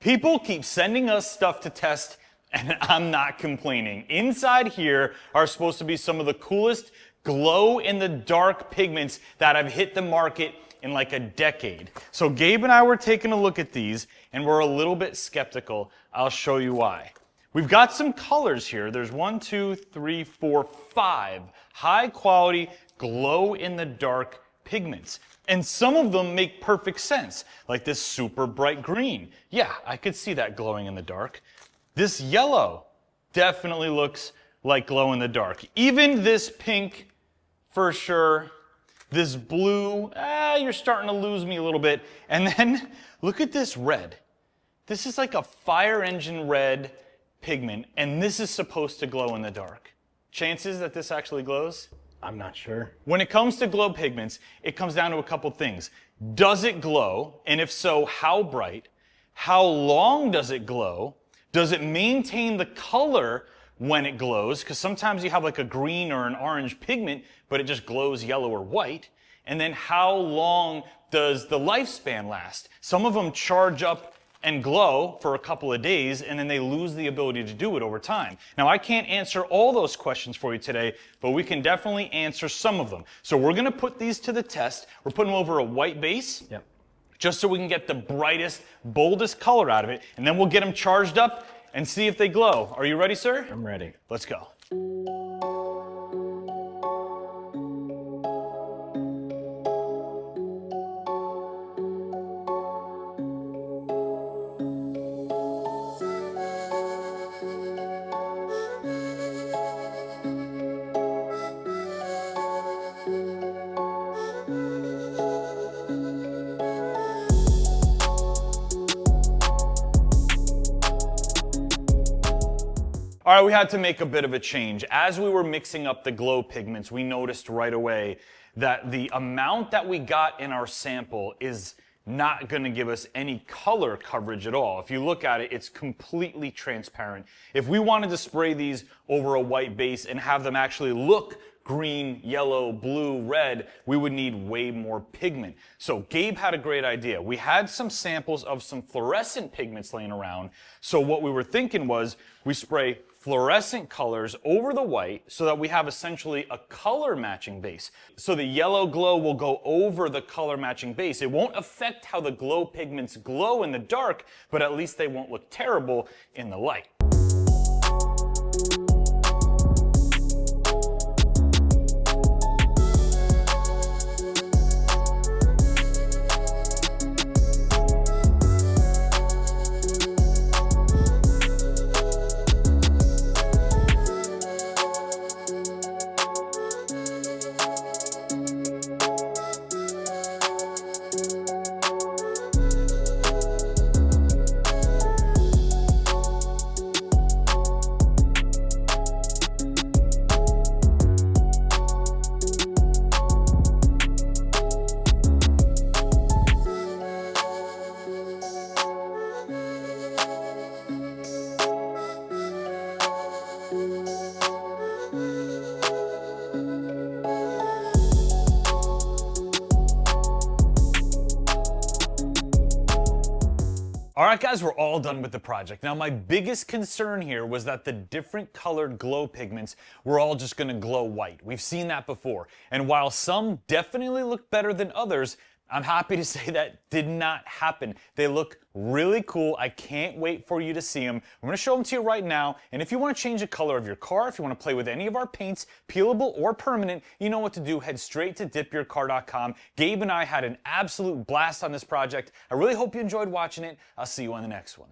People keep sending us stuff to test, and I'm not complaining. Inside here are supposed to be some of the coolest glow-in-the-dark pigments that have hit the market in like a decade. So Gabe and I were taking a look at these, and we're a little bit skeptical. I'll show you why. We've got some colors here. There's 1, 2, 3, 4, 5 high-quality glow-in-the-dark pigments. And some of them make perfect sense, like this super bright green. Yeah, I could see that glowing in the dark. This yellow definitely looks like glow in the dark. Even this pink, for sure. This blue, you're starting to lose me a little bit. And then look at this red. This is like a fire engine red pigment, and this is supposed to glow in the dark. Chances that this actually glows? I'm not sure. When it comes to glow pigments, it comes down to a couple things. Does it glow? And if so, how bright? How long does it glow? Does it maintain the color when it glows? Because sometimes you have like a green or an orange pigment, but it just glows yellow or white. And then how long does the lifespan last? Some of them charge up and glow for a couple of days, and then they lose the ability to do it over time. Now, I can't answer all those questions for you today, but we can definitely answer some of them. So we're gonna put these to the test. We're putting them over a white base, just so we can get the brightest, boldest color out of it, and then we'll get them charged up and see if they glow. Are you ready, sir? I'm ready. Let's go. All right, we had to make a bit of a change. As we were mixing up the glow pigments, we noticed right away that the amount that we got in our sample is not going to give us any color coverage at all. If you look at it, it's completely transparent. If we wanted to spray these over a white base and have them actually look green, yellow, blue, red, we would need way more pigment. So Gabe had a great idea. We had some samples of some fluorescent pigments laying around. So what we were thinking was we spray fluorescent colors over the white so that we have essentially a color matching base. So the yellow glow will go over the color matching base. It won't affect how the glow pigments glow in the dark, but at least they won't look terrible in the light. All right, guys, we're all done with the project. Now, my biggest concern here was that the different colored glow pigments were all just gonna glow white. We've seen that before. And while some definitely look better than others, I'm happy to say that did not happen. They look really cool. I can't wait for you to see them. I'm gonna show them to you right now. And if you wanna change the color of your car, if you wanna play with any of our paints, peelable or permanent, you know what to do. Head straight to DipYourCar.com. Gabe and I had an absolute blast on this project. I really hope you enjoyed watching it. I'll see you on the next one.